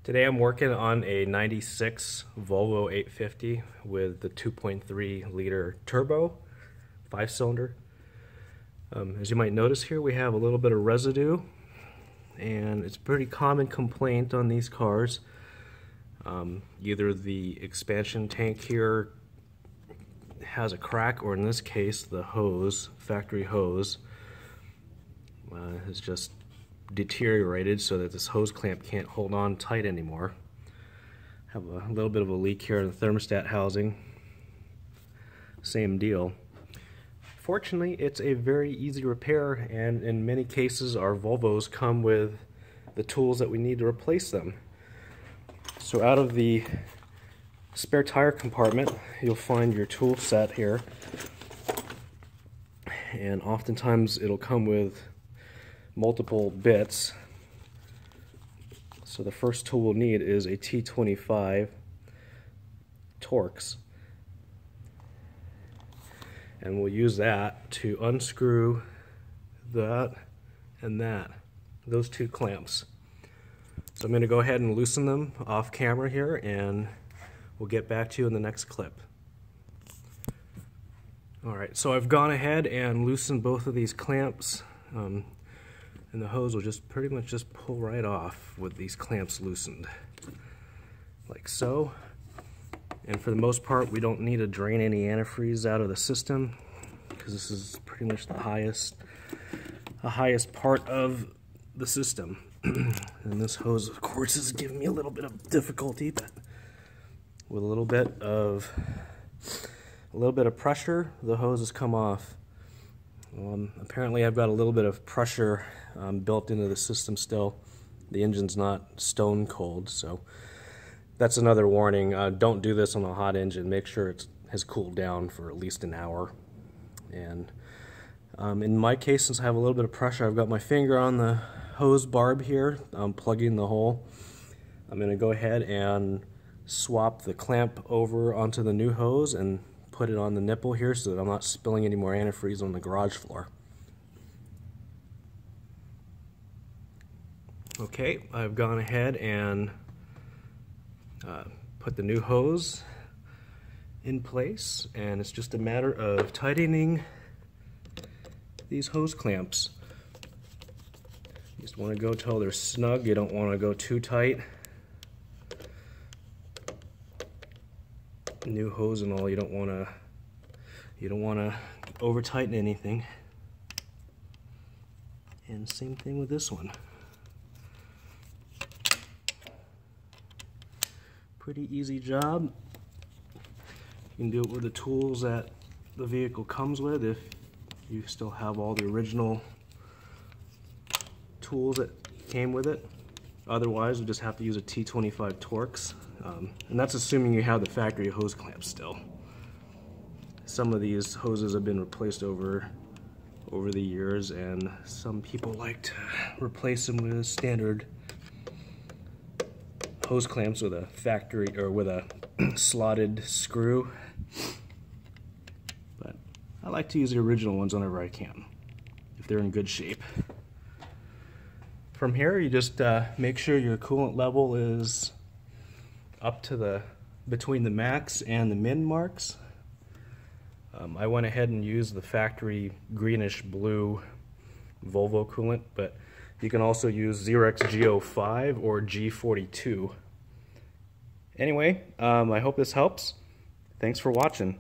Today I'm working on a 96 Volvo 850 with the 2.3 liter turbo, 5-cylinder. As you might notice here, we have a little bit of residue, and it's a pretty common complaint on these cars. Either the expansion tank here has a crack, or in this case the hose, factory hose, has just deteriorated so that this hose clamp can't hold on tight anymore. Have a little bit of a leak here in the thermostat housing. Same deal. Fortunately, it's a very easy repair, and in many cases our Volvos come with the tools that we need to replace them. So out of the spare tire compartment you'll find your tool set here, and oftentimes it'll come with multiple bits. So the first tool we'll need is a T-25 Torx, and we'll use that to unscrew that and those two clamps. So I'm going to go ahead and loosen them off camera here, and we'll get back to you in the next clip. Alright, so I've gone ahead and loosened both of these clamps, and the hose will just pretty much just pull right off with these clamps loosened, like so. And for the most part, we don't need to drain any antifreeze out of the system, because this is pretty much the highest part of the system. And this hose, of course, is giving me a little bit of difficulty, but with a little bit of pressure, the hose has come off. Apparently I've got a little bit of pressure built into the system still. The engine's not stone cold, so that's another warning. Don't do this on a hot engine. Make sure it has cooled down for at least an hour. And in my case, since I have a little bit of pressure, I've got my finger on the hose barb here, plugging the hole. I'm going to go ahead and swap the clamp over onto the new hose and put it on the nipple here so that I'm not spilling any more antifreeze on the garage floor. Okay, I've gone ahead and put the new hose in place, and it's just a matter of tightening these hose clamps. You just want to go till they're snug. You don't want to go too tight. New hose and all, you don't want to over tighten anything. And same thing with this one. Pretty easy job. You can do it with the tools that the vehicle comes with, if you still have all the original tools that came with it. Otherwise, we just have to use a T-25 Torx, and that's assuming you have the factory hose clamps still. Some of these hoses have been replaced over the years, and some people like to replace them with standard hose clamps with a factory or with a slotted screw. But I like to use the original ones whenever I can, if they're in good shape. From here, you just make sure your coolant level is up to between the max and the min marks. I went ahead and used the factory greenish blue Volvo coolant, but you can also use Xerox G05 or G42. Anyway, I hope this helps. Thanks for watching.